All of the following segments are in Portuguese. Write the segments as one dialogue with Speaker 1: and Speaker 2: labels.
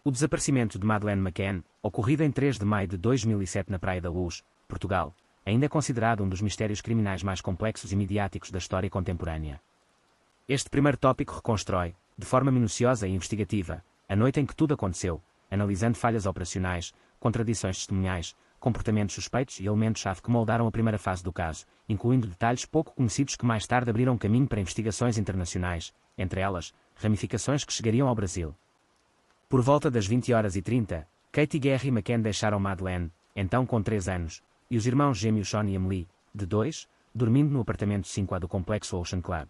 Speaker 1: O desaparecimento de Madeleine McCann, ocorrido em 3 de maio de 2007 na Praia da Luz, Portugal, ainda é considerado um dos mistérios criminais mais complexos e midiáticos da história contemporânea. Este primeiro tópico reconstrói, de forma minuciosa e investigativa, a noite em que tudo aconteceu, analisando falhas operacionais, contradições testemunhais, comportamentos suspeitos e elementos-chave que moldaram a primeira fase do caso, incluindo detalhes pouco conhecidos que mais tarde abriram caminho para investigações internacionais, entre elas, ramificações que chegariam ao Brasil. Por volta das 20h30, Kate e Gary McCann deixaram Madeleine, então com 3 anos, e os irmãos gêmeos Sean e Emily, de 2, dormindo no apartamento 5A do complexo Ocean Club.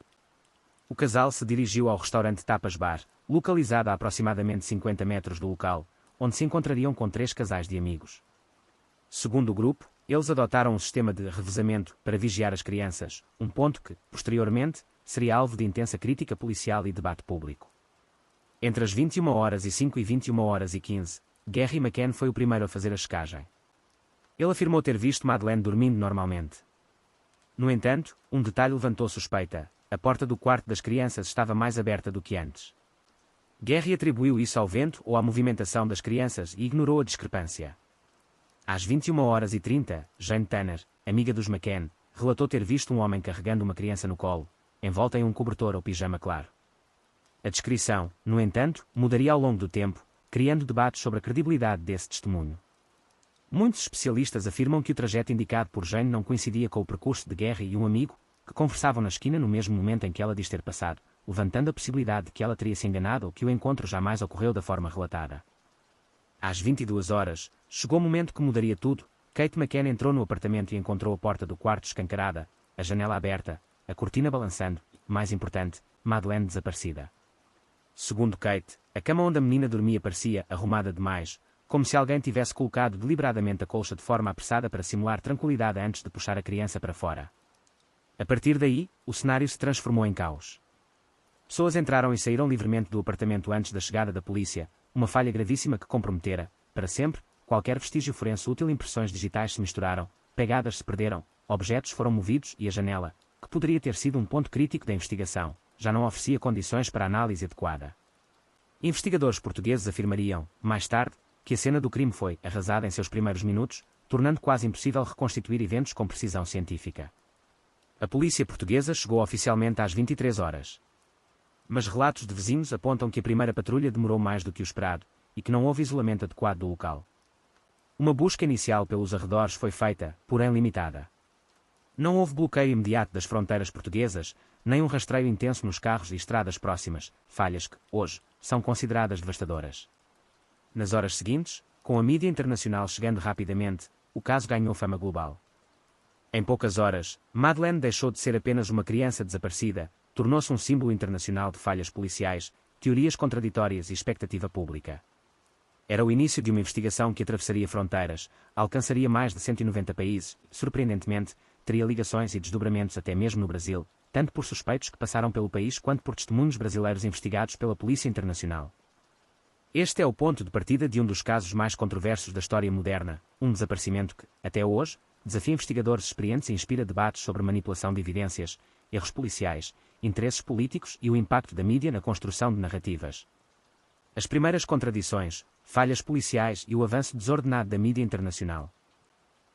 Speaker 1: O casal se dirigiu ao restaurante Tapas Bar, localizado a aproximadamente 50 metros do local, onde se encontrariam com 3 casais de amigos. Segundo o grupo, eles adotaram um sistema de revezamento para vigiar as crianças, um ponto que, posteriormente, seria alvo de intensa crítica policial e debate público. Entre as 21h05 e 21h15, Gary McCann foi o primeiro a fazer a checagem. Ele afirmou ter visto Madeleine dormindo normalmente. No entanto, um detalhe levantou suspeita: a porta do quarto das crianças estava mais aberta do que antes. Gary atribuiu isso ao vento ou à movimentação das crianças e ignorou a discrepância. Às 21h30, Jane Tanner, amiga dos McCann, relatou ter visto um homem carregando uma criança no colo, envolta em um cobertor ou pijama claro. A descrição, no entanto, mudaria ao longo do tempo, criando debates sobre a credibilidade desse testemunho. Muitos especialistas afirmam que o trajeto indicado por Jane não coincidia com o percurso de Gary e um amigo, que conversavam na esquina no mesmo momento em que ela diz ter passado, levantando a possibilidade de que ela teria se enganado ou que o encontro jamais ocorreu da forma relatada. Às 22h, chegou o momento que mudaria tudo. Kate McCann entrou no apartamento e encontrou a porta do quarto escancarada, a janela aberta, a cortina balançando e, mais importante, Madeleine desaparecida. Segundo Kate, a cama onde a menina dormia parecia arrumada demais, como se alguém tivesse colocado deliberadamente a colcha de forma apressada para simular tranquilidade antes de puxar a criança para fora. A partir daí, o cenário se transformou em caos. Pessoas entraram e saíram livremente do apartamento antes da chegada da polícia, uma falha gravíssima que comprometera, para sempre, qualquer vestígio forense útil. Impressões digitais se misturaram, pegadas se perderam, objetos foram movidos e a janela, que poderia ter sido um ponto crítico da investigação, já não oferecia condições para análise adequada. Investigadores portugueses afirmariam, mais tarde, que a cena do crime foi arrasada em seus primeiros minutos, tornando quase impossível reconstituir eventos com precisão científica. A polícia portuguesa chegou oficialmente às 23h. Mas relatos de vizinhos apontam que a primeira patrulha demorou mais do que o esperado, e que não houve isolamento adequado do local. Uma busca inicial pelos arredores foi feita, porém limitada. Não houve bloqueio imediato das fronteiras portuguesas, nem um rastreio intenso nos carros e estradas próximas, falhas que, hoje, são consideradas devastadoras. Nas horas seguintes, com a mídia internacional chegando rapidamente, o caso ganhou fama global. Em poucas horas, Madeleine deixou de ser apenas uma criança desaparecida, tornou-se um símbolo internacional de falhas policiais, teorias contraditórias e expectativa pública. Era o início de uma investigação que atravessaria fronteiras, alcançaria mais de 190 países, e, surpreendentemente, teria ligações e desdobramentos até mesmo no Brasil, tanto por suspeitos que passaram pelo país quanto por testemunhos brasileiros investigados pela Polícia Internacional. Este é o ponto de partida de um dos casos mais controversos da história moderna, um desaparecimento que, até hoje, desafia investigadores experientes e inspira debates sobre manipulação de evidências, erros policiais, interesses políticos e o impacto da mídia na construção de narrativas. As primeiras contradições, falhas policiais e o avanço desordenado da mídia internacional.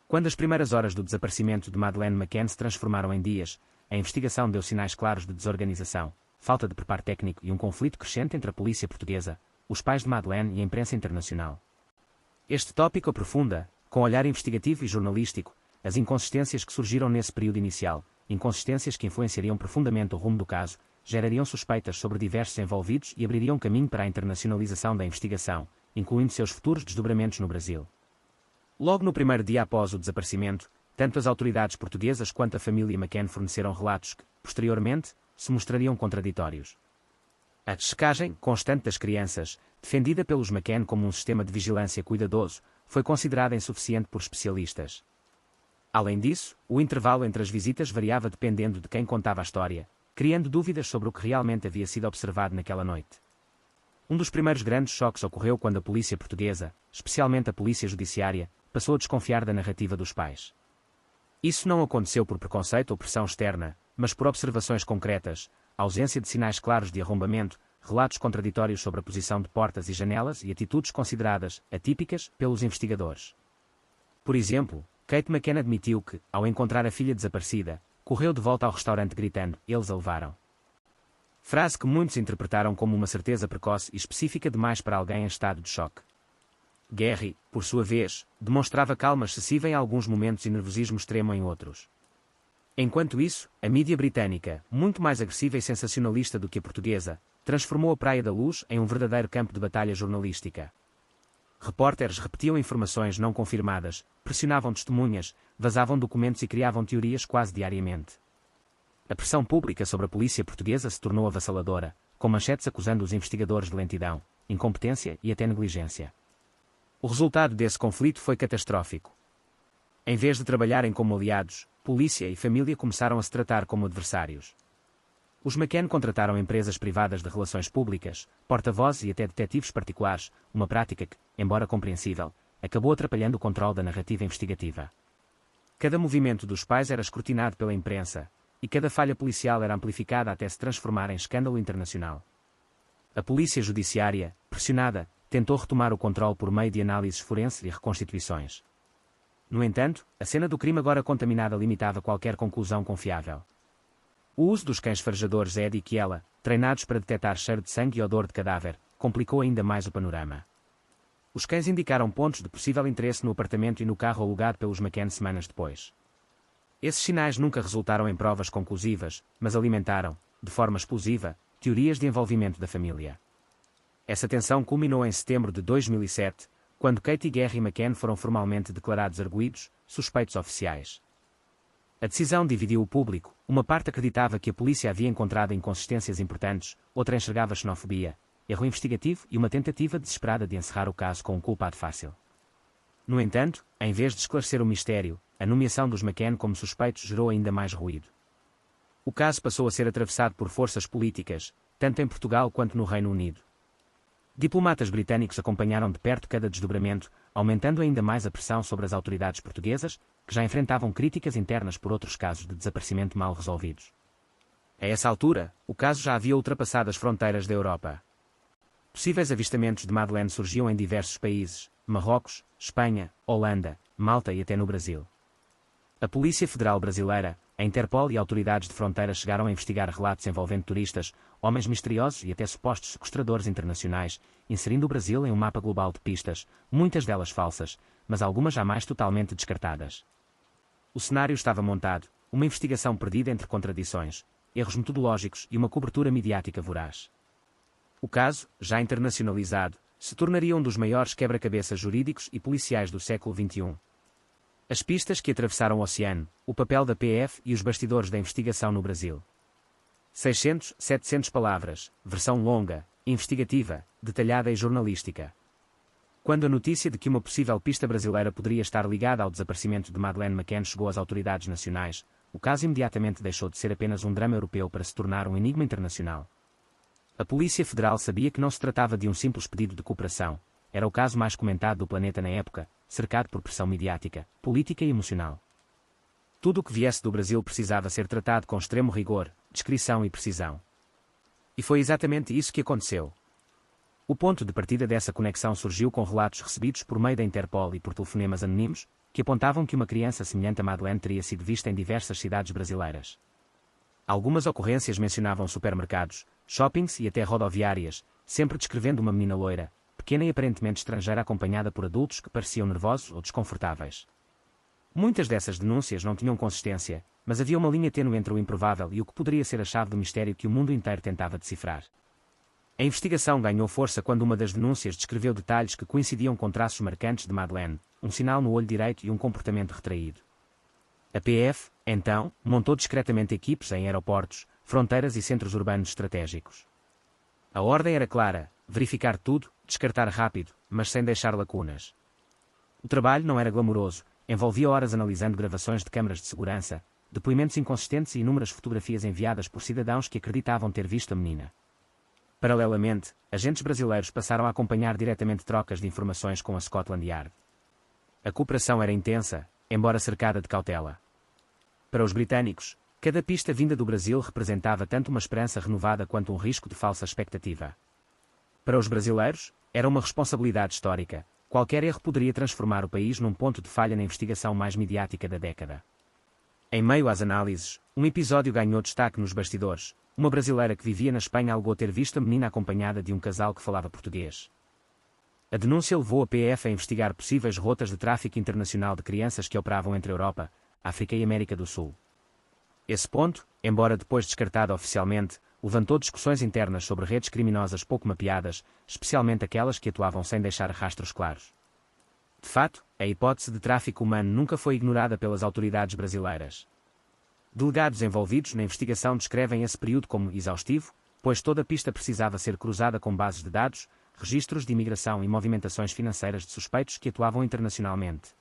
Speaker 1: Quando as primeiras horas do desaparecimento de Madeleine McCann se transformaram em dias, a investigação deu sinais claros de desorganização, falta de preparo técnico e um conflito crescente entre a polícia portuguesa, os pais de Madeleine e a imprensa internacional. Este tópico aprofunda, com olhar investigativo e jornalístico, as inconsistências que surgiram nesse período inicial, inconsistências que influenciariam profundamente o rumo do caso, gerariam suspeitas sobre diversos envolvidos e abririam caminho para a internacionalização da investigação, incluindo seus futuros desdobramentos no Brasil. Logo no primeiro dia após o desaparecimento, tanto as autoridades portuguesas quanto a família McCann forneceram relatos que, posteriormente, se mostrariam contraditórios. A checagem constante das crianças, defendida pelos McCann como um sistema de vigilância cuidadoso, foi considerada insuficiente por especialistas. Além disso, o intervalo entre as visitas variava dependendo de quem contava a história, criando dúvidas sobre o que realmente havia sido observado naquela noite. Um dos primeiros grandes choques ocorreu quando a polícia portuguesa, especialmente a polícia judiciária, passou a desconfiar da narrativa dos pais. Isso não aconteceu por preconceito ou pressão externa, mas por observações concretas, ausência de sinais claros de arrombamento, relatos contraditórios sobre a posição de portas e janelas e atitudes consideradas atípicas pelos investigadores. Por exemplo, Kate McCann admitiu que, ao encontrar a filha desaparecida, correu de volta ao restaurante gritando: "Eles a levaram." Frase que muitos interpretaram como uma certeza precoce e específica demais para alguém em estado de choque. Gary, por sua vez, demonstrava calma excessiva em alguns momentos e nervosismo extremo em outros. Enquanto isso, a mídia britânica, muito mais agressiva e sensacionalista do que a portuguesa, transformou a Praia da Luz em um verdadeiro campo de batalha jornalística. Repórteres repetiam informações não confirmadas, pressionavam testemunhas, vazavam documentos e criavam teorias quase diariamente. A pressão pública sobre a polícia portuguesa se tornou avassaladora, com manchetes acusando os investigadores de lentidão, incompetência e até negligência. O resultado desse conflito foi catastrófico. Em vez de trabalharem como aliados, polícia e família começaram a se tratar como adversários. Os McCann contrataram empresas privadas de relações públicas, porta-vozes e até detetives particulares, uma prática que, embora compreensível, acabou atrapalhando o controle da narrativa investigativa. Cada movimento dos pais era escrutinado pela imprensa, e cada falha policial era amplificada até se transformar em escândalo internacional. A polícia judiciária, pressionada, tentou retomar o controle por meio de análises forenses e reconstituições. No entanto, a cena do crime agora contaminada limitava qualquer conclusão confiável. O uso dos cães farejadores Ed e Kiela, treinados para detectar cheiro de sangue e odor de cadáver, complicou ainda mais o panorama. Os cães indicaram pontos de possível interesse no apartamento e no carro alugado pelos McCann semanas depois. Esses sinais nunca resultaram em provas conclusivas, mas alimentaram, de forma explosiva, teorias de envolvimento da família. Essa tensão culminou em setembro de 2007, quando Kate e Gary McCann foram formalmente declarados arguidos, suspeitos oficiais. A decisão dividiu o público, uma parte acreditava que a polícia havia encontrado inconsistências importantes, outra enxergava xenofobia, erro investigativo e uma tentativa desesperada de encerrar o caso com um culpado fácil. No entanto, em vez de esclarecer o mistério, a nomeação dos McCann como suspeitos gerou ainda mais ruído. O caso passou a ser atravessado por forças políticas, tanto em Portugal quanto no Reino Unido. Diplomatas britânicos acompanharam de perto cada desdobramento, aumentando ainda mais a pressão sobre as autoridades portuguesas, que já enfrentavam críticas internas por outros casos de desaparecimento mal resolvidos. A essa altura, o caso já havia ultrapassado as fronteiras da Europa. Possíveis avistamentos de Madeleine surgiam em diversos países: Marrocos, Espanha, Holanda, Malta e até no Brasil. A Polícia Federal Brasileira, a Interpol e autoridades de fronteira chegaram a investigar relatos envolvendo turistas, homens misteriosos e até supostos sequestradores internacionais, inserindo o Brasil em um mapa global de pistas, muitas delas falsas, mas algumas jamais totalmente descartadas. O cenário estava montado, uma investigação perdida entre contradições, erros metodológicos e uma cobertura midiática voraz. O caso, já internacionalizado, se tornaria um dos maiores quebra-cabeças jurídicos e policiais do século XXI. As pistas que atravessaram o oceano, o papel da PF e os bastidores da investigação no Brasil. 600, 700 palavras, versão longa, investigativa, detalhada e jornalística. Quando a notícia de que uma possível pista brasileira poderia estar ligada ao desaparecimento de Madeleine McCann chegou às autoridades nacionais, o caso imediatamente deixou de ser apenas um drama europeu para se tornar um enigma internacional. A Polícia Federal sabia que não se tratava de um simples pedido de cooperação, era o caso mais comentado do planeta na época, cercado por pressão midiática, política e emocional. Tudo o que viesse do Brasil precisava ser tratado com extremo rigor, discrição e precisão. E foi exatamente isso que aconteceu. O ponto de partida dessa conexão surgiu com relatos recebidos por meio da Interpol e por telefonemas anónimos, que apontavam que uma criança semelhante a Madeleine teria sido vista em diversas cidades brasileiras. Algumas ocorrências mencionavam supermercados, shoppings e até rodoviárias, sempre descrevendo uma menina loira, pequena e aparentemente estrangeira acompanhada por adultos que pareciam nervosos ou desconfortáveis. Muitas dessas denúncias não tinham consistência, mas havia uma linha tênue entre o improvável e o que poderia ser a chave do mistério que o mundo inteiro tentava decifrar. A investigação ganhou força quando uma das denúncias descreveu detalhes que coincidiam com traços marcantes de Madeleine, um sinal no olho direito e um comportamento retraído. A PF, então, montou discretamente equipes em aeroportos, fronteiras e centros urbanos estratégicos. A ordem era clara: verificar tudo, descartar rápido, mas sem deixar lacunas. O trabalho não era glamouroso, envolvia horas analisando gravações de câmaras de segurança, depoimentos inconsistentes e inúmeras fotografias enviadas por cidadãos que acreditavam ter visto a menina. Paralelamente, agentes brasileiros passaram a acompanhar diretamente trocas de informações com a Scotland Yard. A cooperação era intensa, embora cercada de cautela. Para os britânicos, Cada pista vinda do Brasil representava tanto uma esperança renovada quanto um risco de falsa expectativa. Para os brasileiros, era uma responsabilidade histórica. Qualquer erro poderia transformar o país num ponto de falha na investigação mais midiática da década. Em meio às análises, um episódio ganhou destaque nos bastidores. Uma brasileira que vivia na Espanha alegou ter visto a menina acompanhada de um casal que falava português. A denúncia levou a PF a investigar possíveis rotas de tráfico internacional de crianças que operavam entre a Europa, África e América do Sul. Esse ponto, embora depois descartado oficialmente, levantou discussões internas sobre redes criminosas pouco mapeadas, especialmente aquelas que atuavam sem deixar rastros claros. De fato, a hipótese de tráfico humano nunca foi ignorada pelas autoridades brasileiras. Delegados envolvidos na investigação descrevem esse período como exaustivo, pois toda pista precisava ser cruzada com bases de dados, registros de imigração e movimentações financeiras de suspeitos que atuavam internacionalmente.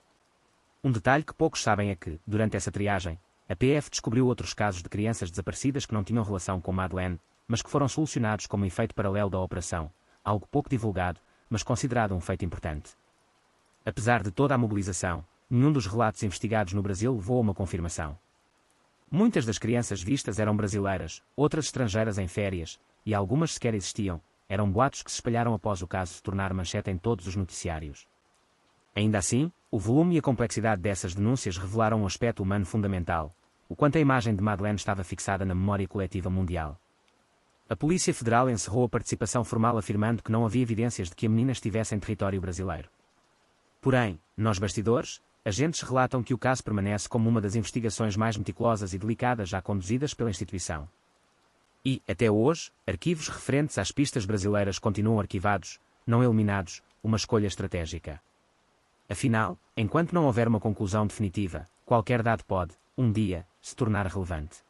Speaker 1: Um detalhe que poucos sabem é que, durante essa triagem, a PF descobriu outros casos de crianças desaparecidas que não tinham relação com Madeleine, mas que foram solucionados como efeito paralelo da operação, algo pouco divulgado, mas considerado um feito importante. Apesar de toda a mobilização, nenhum dos relatos investigados no Brasil levou a uma confirmação. Muitas das crianças vistas eram brasileiras, outras estrangeiras em férias, e algumas sequer existiam. Eram boatos que se espalharam após o caso se tornar manchete em todos os noticiários. Ainda assim, o volume e a complexidade dessas denúncias revelaram um aspecto humano fundamental, o quanto a imagem de Madeleine estava fixada na memória coletiva mundial. A Polícia Federal encerrou a participação formal afirmando que não havia evidências de que a menina estivesse em território brasileiro. Porém, nos bastidores, agentes relatam que o caso permanece como uma das investigações mais meticulosas e delicadas já conduzidas pela instituição. E, até hoje, arquivos referentes às pistas brasileiras continuam arquivados, não eliminados, uma escolha estratégica. Afinal, enquanto não houver uma conclusão definitiva, qualquer dado pode, um dia, se tornar relevante.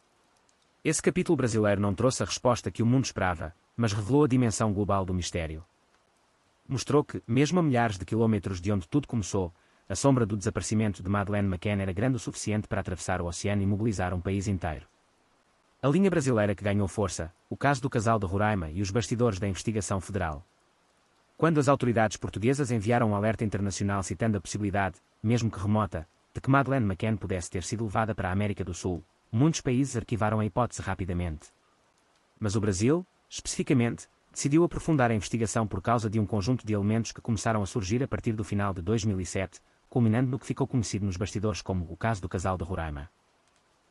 Speaker 1: Esse capítulo brasileiro não trouxe a resposta que o mundo esperava, mas revelou a dimensão global do mistério. Mostrou que, mesmo a milhares de quilômetros de onde tudo começou, a sombra do desaparecimento de Madeleine McCann era grande o suficiente para atravessar o oceano e mobilizar um país inteiro. A linha brasileira que ganhou força, o caso do casal de Roraima e os bastidores da investigação federal. Quando as autoridades portuguesas enviaram um alerta internacional citando a possibilidade, mesmo que remota, de que Madeleine McCann pudesse ter sido levada para a América do Sul, muitos países arquivaram a hipótese rapidamente. Mas o Brasil, especificamente, decidiu aprofundar a investigação por causa de um conjunto de elementos que começaram a surgir a partir do final de 2007, culminando no que ficou conhecido nos bastidores como o caso do casal de Roraima.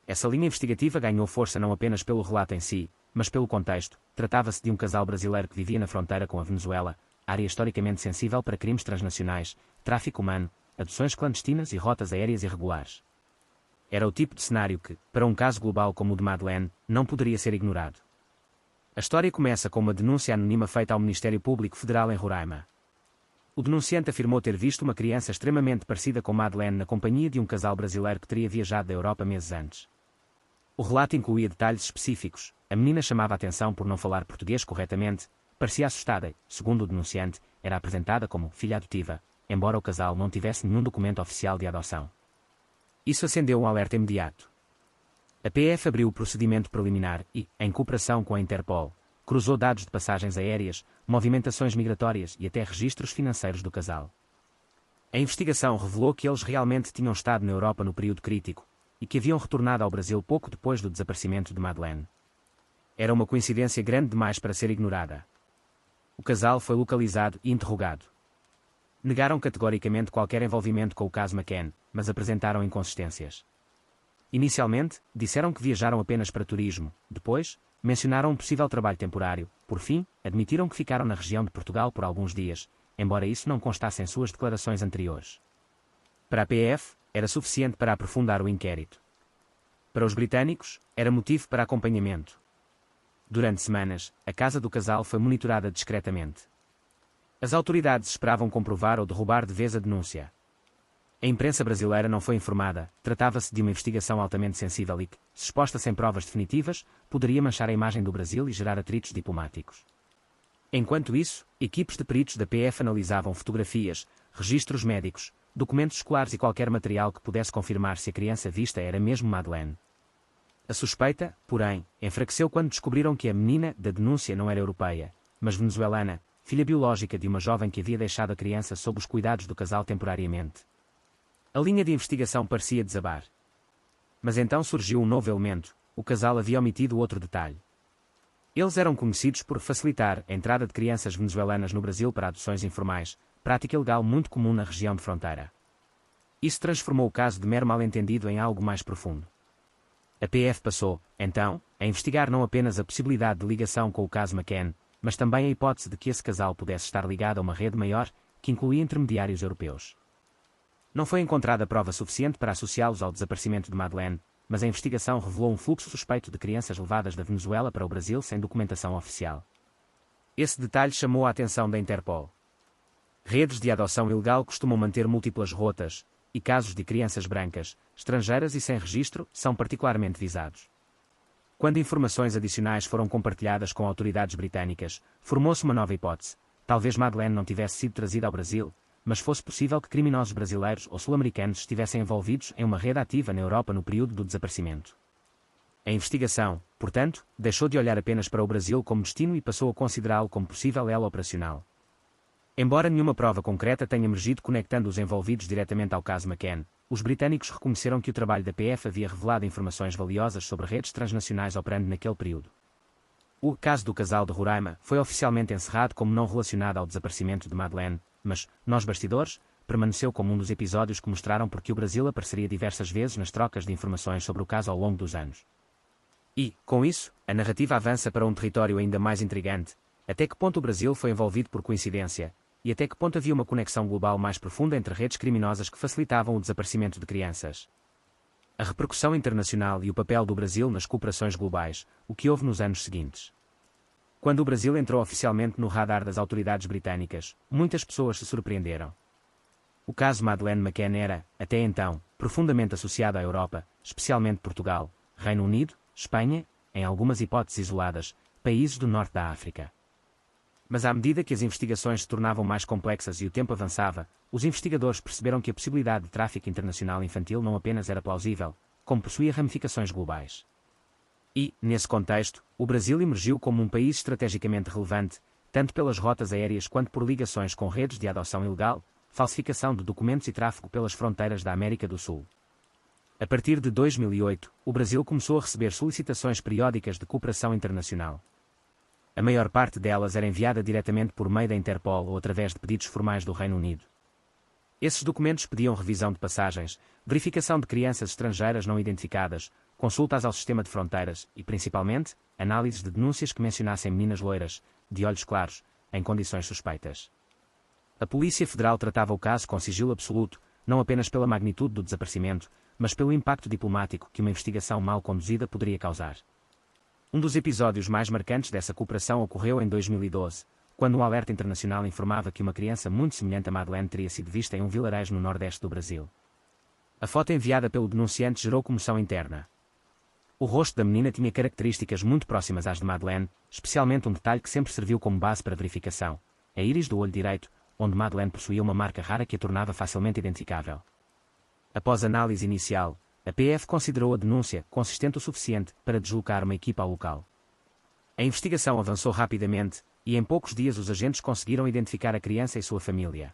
Speaker 1: Essa linha investigativa ganhou força não apenas pelo relato em si, mas pelo contexto. Tratava-se de um casal brasileiro que vivia na fronteira com a Venezuela, área historicamente sensível para crimes transnacionais, tráfico humano, adoções clandestinas e rotas aéreas irregulares. Era o tipo de cenário que, para um caso global como o de Madeleine, não poderia ser ignorado. A história começa com uma denúncia anónima feita ao Ministério Público Federal em Roraima. O denunciante afirmou ter visto uma criança extremamente parecida com Madeleine na companhia de um casal brasileiro que teria viajado da Europa meses antes. O relato incluía detalhes específicos. A menina chamava a atenção por não falar português corretamente, parecia assustada e, segundo o denunciante, era apresentada como filha adotiva, embora o casal não tivesse nenhum documento oficial de adoção. Isso acendeu um alerta imediato. A PF abriu o procedimento preliminar e, em cooperação com a Interpol, cruzou dados de passagens aéreas, movimentações migratórias e até registros financeiros do casal. A investigação revelou que eles realmente tinham estado na Europa no período crítico e que haviam retornado ao Brasil pouco depois do desaparecimento de Madeleine. Era uma coincidência grande demais para ser ignorada. O casal foi localizado e interrogado. Negaram categoricamente qualquer envolvimento com o caso McCann, mas apresentaram inconsistências. Inicialmente, disseram que viajaram apenas para turismo, depois, mencionaram um possível trabalho temporário, por fim, admitiram que ficaram na região de Portugal por alguns dias, embora isso não constasse em suas declarações anteriores. Para a PF, era suficiente para aprofundar o inquérito. Para os britânicos, era motivo para acompanhamento. Durante semanas, a casa do casal foi monitorada discretamente. As autoridades esperavam comprovar ou derrubar de vez a denúncia. A imprensa brasileira não foi informada, tratava-se de uma investigação altamente sensível e que, se exposta sem provas definitivas, poderia manchar a imagem do Brasil e gerar atritos diplomáticos. Enquanto isso, equipes de peritos da PF analisavam fotografias, registros médicos, documentos escolares e qualquer material que pudesse confirmar se a criança vista era mesmo Madeleine. A suspeita, porém, enfraqueceu quando descobriram que a menina da denúncia não era europeia, mas venezuelana, filha biológica de uma jovem que havia deixado a criança sob os cuidados do casal temporariamente. A linha de investigação parecia desabar. Mas então surgiu um novo elemento, o casal havia omitido outro detalhe. Eles eram conhecidos por facilitar a entrada de crianças venezuelanas no Brasil para adoções informais, prática ilegal muito comum na região de fronteira. Isso transformou o caso de mero mal-entendido em algo mais profundo. A PF passou, então, a investigar não apenas a possibilidade de ligação com o caso McCann, mas também a hipótese de que esse casal pudesse estar ligado a uma rede maior, que incluía intermediários europeus. Não foi encontrada prova suficiente para associá-los ao desaparecimento de Madeleine, mas a investigação revelou um fluxo suspeito de crianças levadas da Venezuela para o Brasil sem documentação oficial. Esse detalhe chamou a atenção da Interpol. Redes de adoção ilegal costumam manter múltiplas rotas, e casos de crianças brancas, estrangeiras e sem registro são particularmente visados. Quando informações adicionais foram compartilhadas com autoridades britânicas, formou-se uma nova hipótese. Talvez Madeleine não tivesse sido trazida ao Brasil, mas fosse possível que criminosos brasileiros ou sul-americanos estivessem envolvidos em uma rede ativa na Europa no período do desaparecimento. A investigação, portanto, deixou de olhar apenas para o Brasil como destino e passou a considerá-lo como possível elo operacional. Embora nenhuma prova concreta tenha emergido conectando os envolvidos diretamente ao caso McCann, os britânicos reconheceram que o trabalho da PF havia revelado informações valiosas sobre redes transnacionais operando naquele período. O caso do casal de Roraima foi oficialmente encerrado como não relacionado ao desaparecimento de Madeleine, mas, nos bastidores, permaneceu como um dos episódios que mostraram por que o Brasil apareceria diversas vezes nas trocas de informações sobre o caso ao longo dos anos. E, com isso, a narrativa avança para um território ainda mais intrigante: até que ponto o Brasil foi envolvido por coincidência, e até que ponto havia uma conexão global mais profunda entre redes criminosas que facilitavam o desaparecimento de crianças. A repercussão internacional e o papel do Brasil nas cooperações globais, o que houve nos anos seguintes. Quando o Brasil entrou oficialmente no radar das autoridades britânicas, muitas pessoas se surpreenderam. O caso Madeleine McCann era, até então, profundamente associado à Europa, especialmente Portugal, Reino Unido, Espanha, em algumas hipóteses isoladas, países do norte da África. Mas à medida que as investigações se tornavam mais complexas e o tempo avançava, os investigadores perceberam que a possibilidade de tráfico internacional infantil não apenas era plausível, como possuía ramificações globais. E, nesse contexto, o Brasil emergiu como um país estrategicamente relevante, tanto pelas rotas aéreas quanto por ligações com redes de adoção ilegal, falsificação de documentos e tráfico pelas fronteiras da América do Sul. A partir de 2008, o Brasil começou a receber solicitações periódicas de cooperação internacional. A maior parte delas era enviada diretamente por meio da Interpol ou através de pedidos formais do Reino Unido. Esses documentos pediam revisão de passagens, verificação de crianças estrangeiras não identificadas, consultas ao sistema de fronteiras e, principalmente, análises de denúncias que mencionassem meninas loiras, de olhos claros, em condições suspeitas. A Polícia Federal tratava o caso com sigilo absoluto, não apenas pela magnitude do desaparecimento, mas pelo impacto diplomático que uma investigação mal conduzida poderia causar. Um dos episódios mais marcantes dessa cooperação ocorreu em 2012, quando um alerta internacional informava que uma criança muito semelhante a Madeleine teria sido vista em um vilarejo no nordeste do Brasil. A foto enviada pelo denunciante gerou comoção interna. O rosto da menina tinha características muito próximas às de Madeleine, especialmente um detalhe que sempre serviu como base para verificação: a íris do olho direito, onde Madeleine possuía uma marca rara que a tornava facilmente identificável. Após análise inicial, a PF considerou a denúncia consistente o suficiente para deslocar uma equipa ao local. A investigação avançou rapidamente, e em poucos dias os agentes conseguiram identificar a criança e sua família.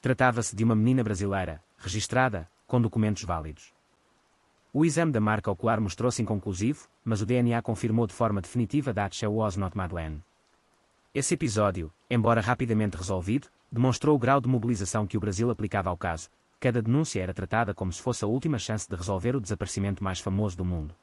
Speaker 1: Tratava-se de uma menina brasileira, registrada, com documentos válidos. O exame da marca ocular mostrou-se inconclusivo, mas o DNA confirmou de forma definitiva that she was not Madeleine. Esse episódio, embora rapidamente resolvido, demonstrou o grau de mobilização que o Brasil aplicava ao caso. Cada denúncia era tratada como se fosse a última chance de resolver o desaparecimento mais famoso do mundo.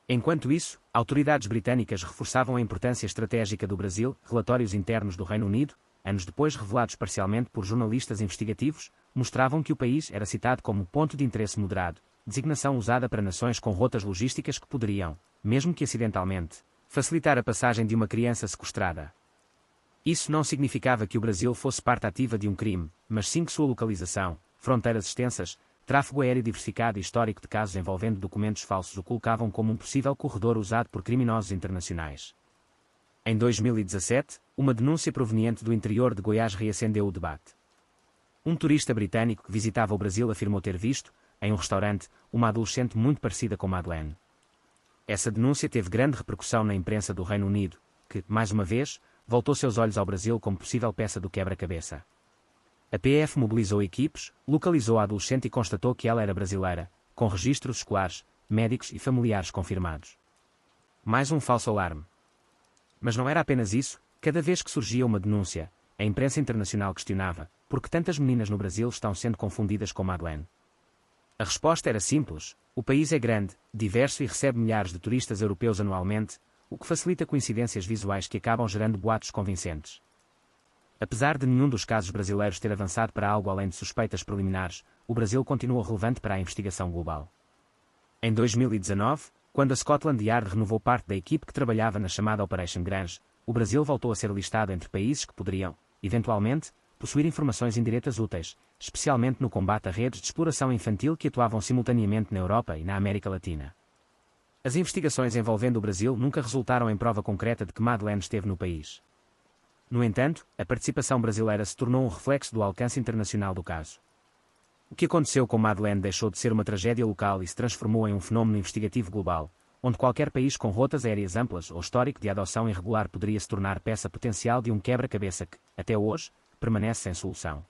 Speaker 1: Enquanto isso, autoridades britânicas reforçavam a importância estratégica do Brasil. Relatórios internos do Reino Unido, anos depois revelados parcialmente por jornalistas investigativos, mostravam que o país era citado como ponto de interesse moderado, designação usada para nações com rotas logísticas que poderiam, mesmo que acidentalmente, facilitar a passagem de uma criança sequestrada. Isso não significava que o Brasil fosse parte ativa de um crime, mas sim que sua localização, fronteiras extensas, tráfego aéreo diversificado e histórico de casos envolvendo documentos falsos o colocavam como um possível corredor usado por criminosos internacionais. Em 2017, uma denúncia proveniente do interior de Goiás reacendeu o debate. Um turista britânico que visitava o Brasil afirmou ter visto, em um restaurante, uma adolescente muito parecida com Madeleine. Essa denúncia teve grande repercussão na imprensa do Reino Unido, que, mais uma vez, voltou seus olhos ao Brasil como possível peça do quebra-cabeça. A PF mobilizou equipes, localizou a adolescente e constatou que ela era brasileira, com registros escolares, médicos e familiares confirmados. Mais um falso alarme. Mas não era apenas isso, cada vez que surgia uma denúncia, a imprensa internacional questionava por que tantas meninas no Brasil estão sendo confundidas com Madeleine. A resposta era simples: o país é grande, diverso e recebe milhares de turistas europeus anualmente, o que facilita coincidências visuais que acabam gerando boatos convincentes. Apesar de nenhum dos casos brasileiros ter avançado para algo além de suspeitas preliminares, o Brasil continua relevante para a investigação global. Em 2019, quando a Scotland Yard renovou parte da equipe que trabalhava na chamada Operation Grange, o Brasil voltou a ser listado entre países que poderiam, eventualmente, possuir informações indiretas úteis, especialmente no combate a redes de exploração infantil que atuavam simultaneamente na Europa e na América Latina. As investigações envolvendo o Brasil nunca resultaram em prova concreta de que Madeleine esteve no país. No entanto, a participação brasileira se tornou um reflexo do alcance internacional do caso. O que aconteceu com Madeleine deixou de ser uma tragédia local e se transformou em um fenómeno investigativo global, onde qualquer país com rotas aéreas amplas ou histórico de adoção irregular poderia se tornar peça potencial de um quebra-cabeça que, até hoje, permanece sem solução.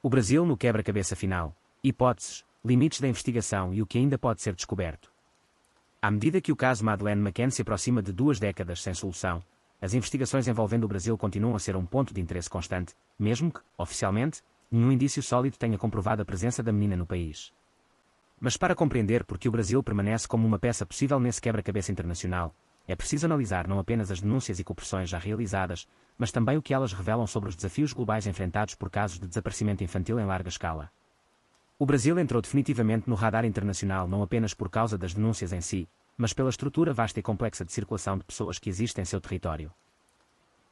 Speaker 1: O Brasil no quebra-cabeça final: hipóteses, limites da investigação e o que ainda pode ser descoberto. À medida que o caso Madeleine McCann se aproxima de 2 décadas sem solução, as investigações envolvendo o Brasil continuam a ser um ponto de interesse constante, mesmo que, oficialmente, nenhum indício sólido tenha comprovado a presença da menina no país. Mas para compreender por que o Brasil permanece como uma peça possível nesse quebra-cabeça internacional, é preciso analisar não apenas as denúncias e cooperações já realizadas, mas também o que elas revelam sobre os desafios globais enfrentados por casos de desaparecimento infantil em larga escala. O Brasil entrou definitivamente no radar internacional não apenas por causa das denúncias em si, mas pela estrutura vasta e complexa de circulação de pessoas que existe em seu território.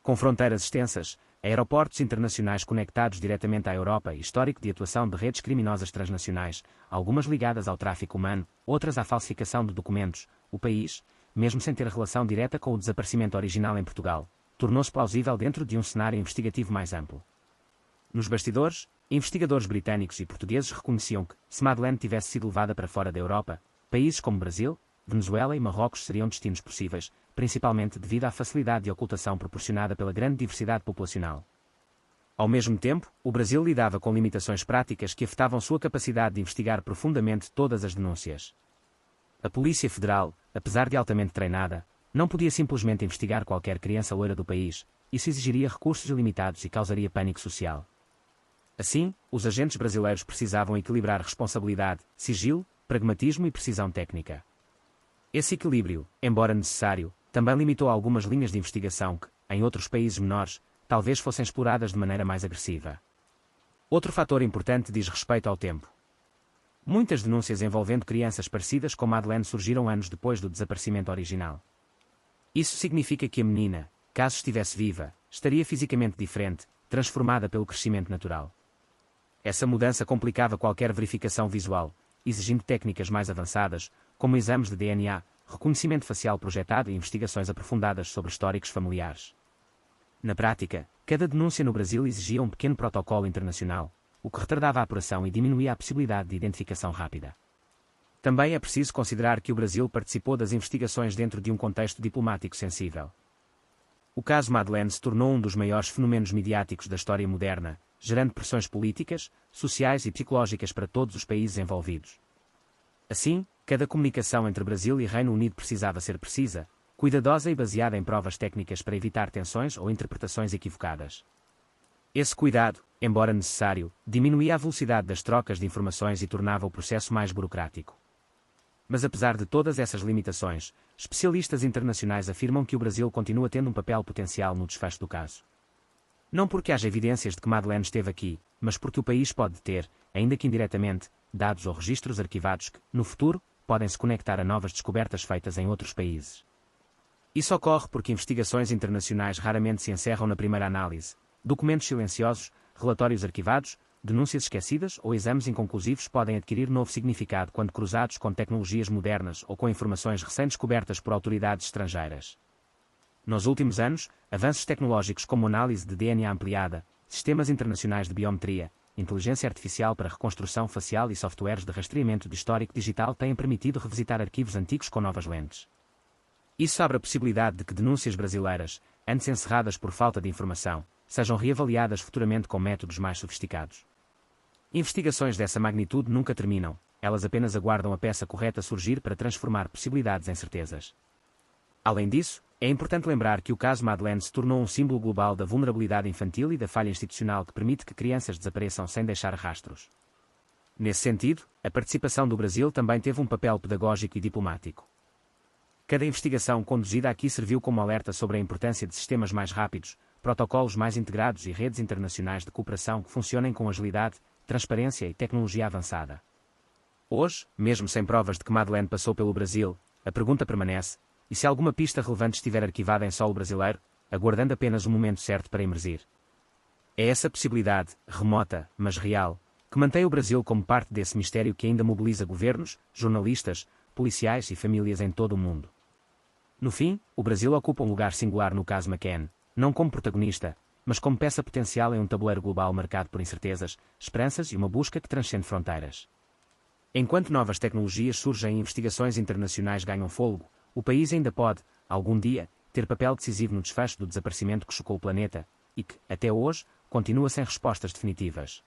Speaker 1: Com fronteiras extensas, aeroportos internacionais conectados diretamente à Europa e histórico de atuação de redes criminosas transnacionais, algumas ligadas ao tráfico humano, outras à falsificação de documentos, o país, mesmo sem ter relação direta com o desaparecimento original em Portugal, tornou-se plausível dentro de um cenário investigativo mais amplo. Nos bastidores, investigadores britânicos e portugueses reconheciam que, se Madeleine tivesse sido levada para fora da Europa, países como Brasil, Venezuela e Marrocos seriam destinos possíveis, principalmente devido à facilidade de ocultação proporcionada pela grande diversidade populacional. Ao mesmo tempo, o Brasil lidava com limitações práticas que afetavam sua capacidade de investigar profundamente todas as denúncias. A Polícia Federal, apesar de altamente treinada, não podia simplesmente investigar qualquer criança loira do país, isso exigiria recursos ilimitados e causaria pânico social. Assim, os agentes brasileiros precisavam equilibrar responsabilidade, sigilo, pragmatismo e precisão técnica. Esse equilíbrio, embora necessário, também limitou algumas linhas de investigação que, em outros países menores, talvez fossem exploradas de maneira mais agressiva. Outro fator importante diz respeito ao tempo. Muitas denúncias envolvendo crianças parecidas com Madeleine surgiram anos depois do desaparecimento original. Isso significa que a menina, caso estivesse viva, estaria fisicamente diferente, transformada pelo crescimento natural. Essa mudança complicava qualquer verificação visual, exigindo técnicas mais avançadas, como exames de DNA, reconhecimento facial projetado e investigações aprofundadas sobre históricos familiares. Na prática, cada denúncia no Brasil exigia um pequeno protocolo internacional, o que retardava a apuração e diminuía a possibilidade de identificação rápida. Também é preciso considerar que o Brasil participou das investigações dentro de um contexto diplomático sensível. O caso Madeleine se tornou um dos maiores fenômenos midiáticos da história moderna, gerando pressões políticas, sociais e psicológicas para todos os países envolvidos. Assim, cada comunicação entre Brasil e Reino Unido precisava ser precisa, cuidadosa e baseada em provas técnicas para evitar tensões ou interpretações equivocadas. Esse cuidado, embora necessário, diminuía a velocidade das trocas de informações e tornava o processo mais burocrático. Mas apesar de todas essas limitações, especialistas internacionais afirmam que o Brasil continua tendo um papel potencial no desfecho do caso. Não porque haja evidências de que Madeleine esteve aqui, mas porque o país pode ter, ainda que indiretamente, dados ou registros arquivados que, no futuro, podem se conectar a novas descobertas feitas em outros países. Isso ocorre porque investigações internacionais raramente se encerram na primeira análise. Documentos silenciosos, relatórios arquivados, denúncias esquecidas ou exames inconclusivos podem adquirir novo significado quando cruzados com tecnologias modernas ou com informações recém-descobertas por autoridades estrangeiras. Nos últimos anos, avanços tecnológicos como análise de DNA ampliada, sistemas internacionais de biometria, inteligência artificial para reconstrução facial e softwares de rastreamento de histórico digital têm permitido revisitar arquivos antigos com novas lentes. Isso abre a possibilidade de que denúncias brasileiras, antes encerradas por falta de informação, sejam reavaliadas futuramente com métodos mais sofisticados. Investigações dessa magnitude nunca terminam, elas apenas aguardam a peça correta surgir para transformar possibilidades em certezas. Além disso, é importante lembrar que o caso Madeleine se tornou um símbolo global da vulnerabilidade infantil e da falha institucional que permite que crianças desapareçam sem deixar rastros. Nesse sentido, a participação do Brasil também teve um papel pedagógico e diplomático. Cada investigação conduzida aqui serviu como alerta sobre a importância de sistemas mais rápidos, protocolos mais integrados e redes internacionais de cooperação que funcionem com agilidade, transparência e tecnologia avançada. Hoje, mesmo sem provas de que Madeleine passou pelo Brasil, a pergunta permanece: e se alguma pista relevante estiver arquivada em solo brasileiro, aguardando apenas o momento certo para emergir? É essa possibilidade, remota, mas real, que mantém o Brasil como parte desse mistério que ainda mobiliza governos, jornalistas, policiais e famílias em todo o mundo. No fim, o Brasil ocupa um lugar singular no caso McCann, não como protagonista, mas como peça potencial em um tabuleiro global marcado por incertezas, esperanças e uma busca que transcende fronteiras. Enquanto novas tecnologias surgem e investigações internacionais ganham fôlego, o país ainda pode, algum dia, ter papel decisivo no desfecho do desaparecimento que chocou o planeta e que, até hoje, continua sem respostas definitivas.